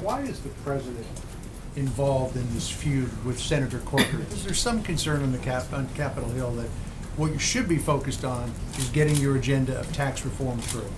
why is the president involved in this feud with Senator Corker? Is there some concern on on Capitol Hill that what you should be focused on is getting your agenda of tax reform through,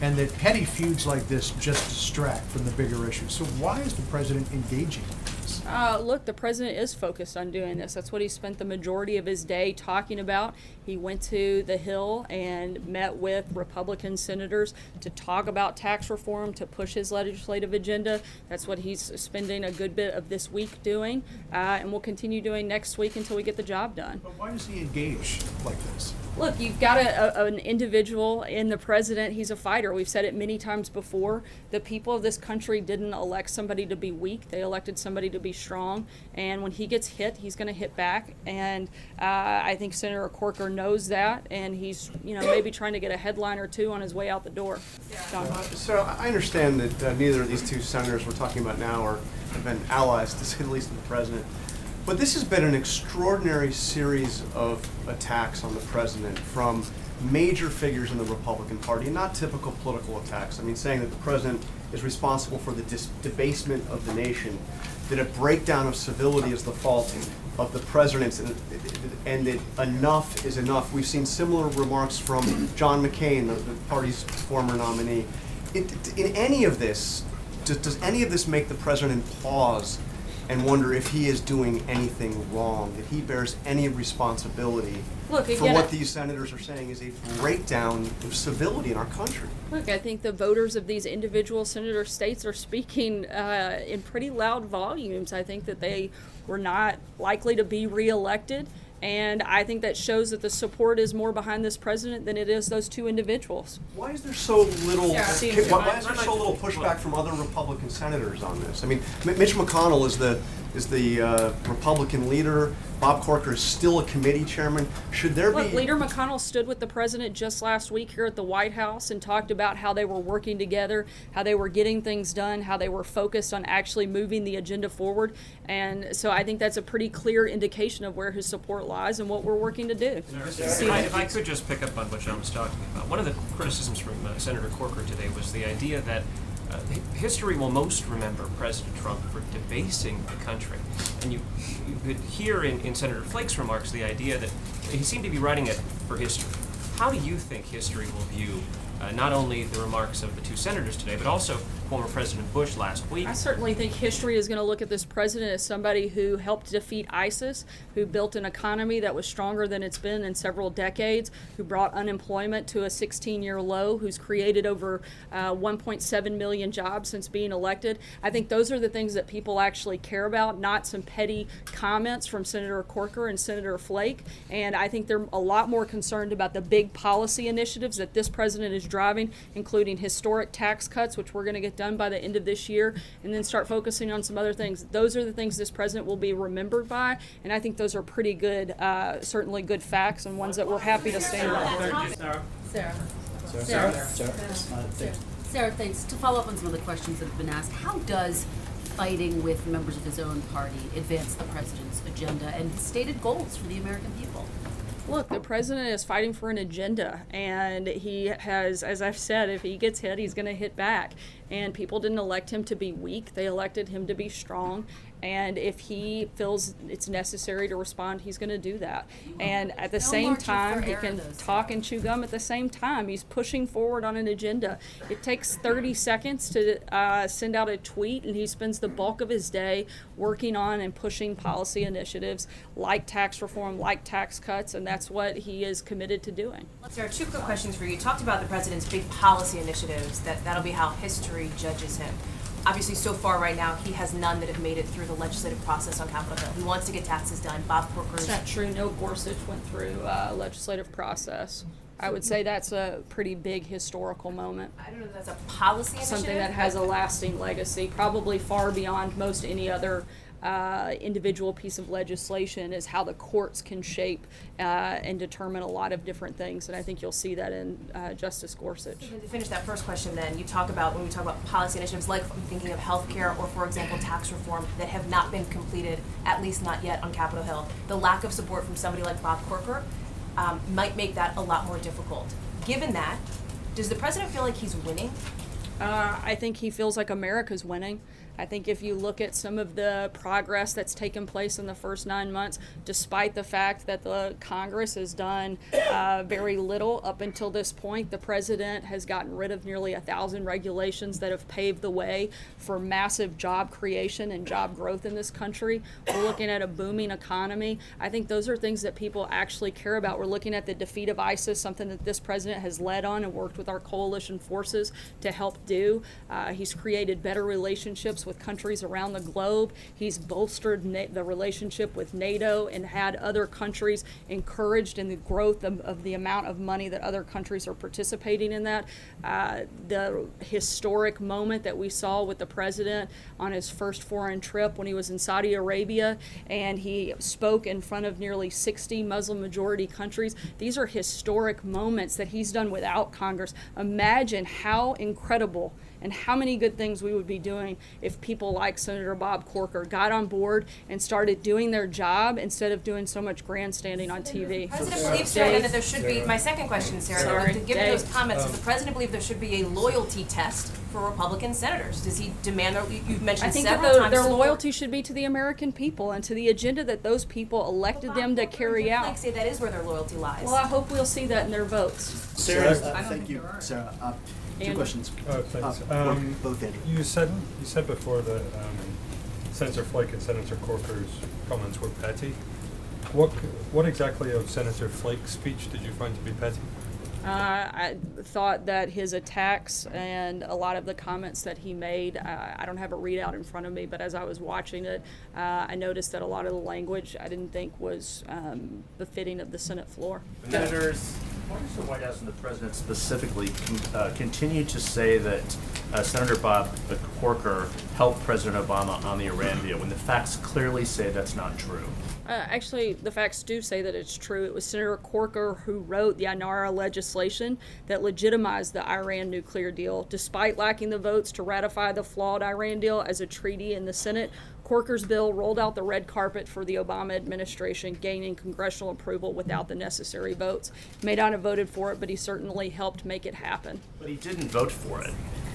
and that petty feuds like this just distract from the bigger issues? So why is the president engaging in this? Look, the president is focused on doing this. That's what he spent the majority of his day talking about. He went to the Hill and met with Republican senators to talk about tax reform, to push his legislative agenda. That's what he's spending a good bit of this week doing, and will continue doing next week until we get the job done. But why does he engage like this? Look, you've got an individual in the president. He's a fighter. We've said it many times before. The people of this country didn't elect somebody to be weak. They elected somebody to be strong. And when he gets hit, he's going to hit back. And I think Senator Corker knows that. And he's, maybe trying to get a headline or two on his way out the door. John. So I understand that neither of these two senators we're talking about now have been allies, to say the least, of the president. But this has been an extraordinary series of attacks on the president from major figures in the Republican Party, not typical political attacks. I mean, saying that the president is responsible for the debasement of the nation, that a breakdown of civility is the fault of the president, and that enough is enough. We've seen similar remarks from John McCain, the party's former nominee. In any of this, does any of this make the president pause and wonder if he is doing anything wrong, that he bears any responsibility for what these senators are saying is a breakdown of civility in our country? Look, I think the voters of these individual senator states are speaking in pretty loud volumes. I think that they were not likely to be reelected. And I think that shows that the support is more behind this president than it is those two individuals. Why is there so little? Why is there so little pushback from other Republican senators on this? I mean, Mitch McConnell is the Republican leader. Bob Corker is still a committee chairman. Should there be? Leader McConnell stood with the president just last week here at the White House and talked about how they were working together, how they were getting things done, how they were focused on actually moving the agenda forward. And so I think that's a pretty clear indication of where his support lies and what we're working to do. If I could just pick up on what John was talking about. One of the criticisms from Senator Corker today was the idea that history will most remember President Trump for debasing the country. And you could hear in Senator Flake's remarks the idea that he seemed to be writing it for history. How do you think history will view not only the remarks of the two senators today, but also former President Bush last week? I certainly think history is going to look at this president as somebody who helped defeat ISIS, who built an economy that was stronger than it's been in several decades, who brought unemployment to a 16-year low, who's created over 1.7 million jobs since being elected. I think those are the things that people actually care about, not some petty comments from Senator Corker and Senator Flake. And I think they're a lot more concerned about the big policy initiatives that this president is driving, including historic tax cuts, which we're going to get done by the end of this year, and then start focusing on some other things. Those are the things this president will be remembered by, and I think those are pretty good, certainly good facts, and ones that we're happy to stand on. Sarah, thanks. To follow up on some of the questions that have been asked, how does fighting with members of his own party advance the president's agenda and his stated goals for the American people? Look, the president is fighting for an agenda, and he has, as I've said, if he gets hit, he's going to hit back. And people didn't elect him to be weak. They elected him to be strong. And if he feels it's necessary to respond, he's going to do that. And at the same time, he can talk and chew gum at the same time. He's pushing forward on an agenda. It takes 30 seconds to send out a tweet, and he spends the bulk of his day working on and pushing policy initiatives like tax reform, like tax cuts, and that's what he is committed to doing. Sarah, two quick questions for you. You talked about the president's big policy initiatives, that'll be how history judges him. Obviously, so far right now, he has none that have made it through the legislative process on Capitol Hill. He wants to get taxes done. Bob Corker. It's not true. No Gorsuch went through legislative process. I would say that's a pretty big historical moment. I don't know if that's a policy initiative. Something that has a lasting legacy, probably far beyond most any other individual piece of legislation, is how the courts can shape and determine a lot of different things, and I think you'll see that in Justice Gorsuch. So to finish that first question then, when we talk about policy initiatives like I'm thinking of healthcare or, for example, tax reform that have not been completed, at least not yet on Capitol Hill, the lack of support from somebody like Bob Corker might make that a lot more difficult. Given that, does the president feel like he's winning? I think he feels like America's winning. I think if you look at some of the progress that's taken place in the first 9 months, despite the fact that the Congress has done very little up until this point, the president has gotten rid of nearly 1,000 regulations that have paved the way for massive job creation and job growth in this country. We're looking at a booming economy. I think those are things that people actually care about. We're looking at the defeat of ISIS, something that this president has led on and worked with our coalition forces to help do. He's created better relationships with countries around the globe. He's bolstered the relationship with NATO and had other countries encouraged in the growth of the amount of money that other countries are participating in that. The historic moment that we saw with the president on his first foreign trip when he was in Saudi Arabia and he spoke in front of nearly 60 Muslim majority countries. These are historic moments that he's done without Congress. Imagine how incredible and how many good things we would be doing if people like Senator Bob Corker got on board and started doing their job instead of doing so much grandstanding on TV. President believes, Sarah, that there should be, my second question, Sarah, Sorry, to give those Dave. comments, does the president believe there should be a loyalty test for Republican senators? Does he demand, you've I mentioned think several that times. their support- loyalty should be to the American people and to the agenda that those people elected them to carry out. Flake say that is where their loyalty lies. Well, I hope we'll see that in their votes. Sarah, I don't thank think you, there are. Sarah. Two Andrew. questions. Thanks. Both Andrew. You said before that Senator Flake and Senator Corker's comments were petty. What exactly of Senator Flake's speech did you find to be petty? I thought that his attacks and a lot of the comments that he made, I don't have a readout in front of me, but as I was watching it, I noticed that a lot of the language I didn't think was befitting of the Senate floor. Senators, why does the White House and the President specifically continue to say that Senator Bob Corker helped President Obama on the Iran deal when the facts clearly say that's not true? Actually, the facts do say that it's true. It was Senator Corker who wrote the INARA legislation that legitimized the Iran nuclear deal. Despite lacking the votes to ratify the flawed Iran deal as a treaty in the Senate, Corker's bill rolled out the red carpet for the Obama administration, gaining congressional approval without the necessary votes. He may not have voted for it, but he certainly helped make it happen. But he didn't vote for it.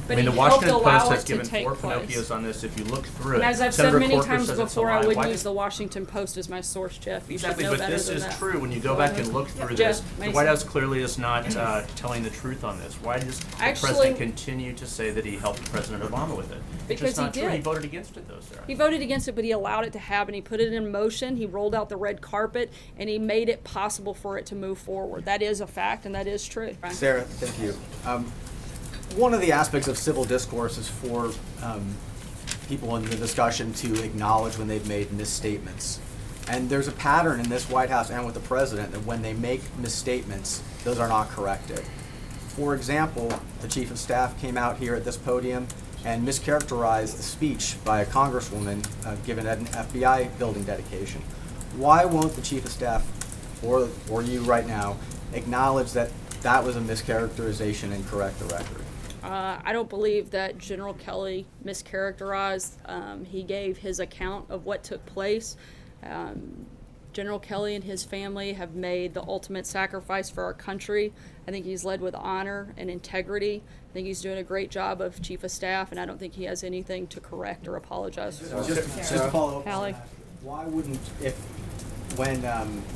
But I mean, he the Washington helped allow Post it has to given take 4 place. Pinocchios on this. If you look through And it, as I've Senator said many Corker times says it's a before, I lie. wouldn't Why use did- the Washington Post as my source, Jeff. You Exactly, should know but better this than is that. true. When you go back and look through Jeff, this, the Mason. White House clearly is not telling the truth on this. Why does the Actually- President continue to say that he helped President Obama with it? It's Because just not he true. He did. voted against it, though, Sarah. He voted against it, but he allowed it to happen. He put it in motion. He rolled out the red carpet, and he made it possible for it to move forward. That is a fact, and that is true. Sarah, thank you. One of the aspects of civil discourse is for people in the discussion to acknowledge when they've made misstatements. And there's a pattern in this White House and with the president that when they make misstatements, those are not corrected. For example, the chief of staff came out here at this podium and mischaracterized the speech by a congresswoman given at an FBI building dedication. Why won't the chief of staff or you right now acknowledge that that was a mischaracterization and correct the record? I don't believe that General Kelly mischaracterized. He gave his account of what took place. General Kelly and his family have made the ultimate sacrifice for our country. I think he's led with honor and integrity. I think he's doing a great job of chief of staff, and I don't think he has anything to correct or apologize for. Just to follow up on Hallie. that, why wouldn't,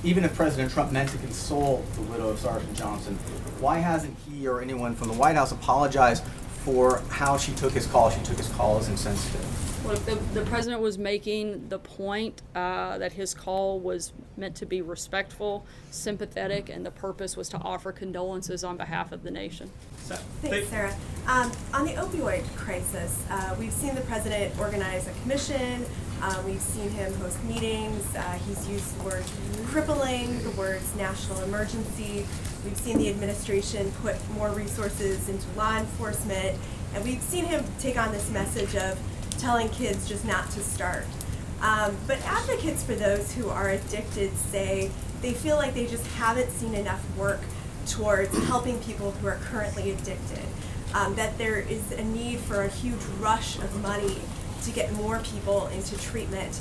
even if President Trump meant to console the widow of Sergeant Johnson, why hasn't he or anyone from the White House apologized for how she took his call? She took his call as insensitive. Well, the president was making the point that his call was meant to be respectful, sympathetic, and the purpose was to offer condolences on behalf of the nation. Thanks, Sarah. On the opioid crisis, we've seen the president organize a commission. We've seen him host meetings. He's used the word crippling, the words national emergency. We've seen the administration put more resources into law enforcement. And we've seen him take on this message of telling kids just not to start. But advocates for those who are addicted say they feel like they just haven't seen enough work towards helping people who are currently addicted, that there is a need for a huge rush of money to get more people into treatment.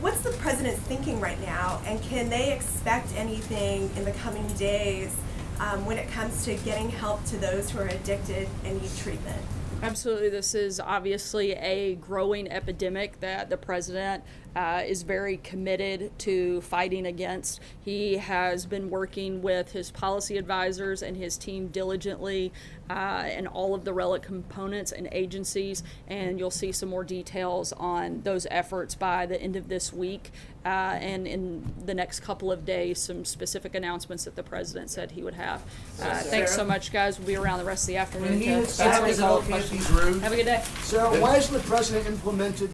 What's the president thinking right now, and can they expect anything in the coming days when it comes to getting help to those who are addicted and need treatment? Absolutely. This is obviously a growing epidemic that the president is very committed to fighting against. He has been working with his policy advisors and his team diligently and all of the relevant components and agencies, and you'll see some more details on those efforts by the end of this week. And in the next couple of days, some specific announcements that the president said he would have. Thanks so much, guys. We'll be around the rest of the afternoon When he to had answer said any it was follow-up okay if questions. he's rude. Have a good day. Sarah, why hasn't the president implemented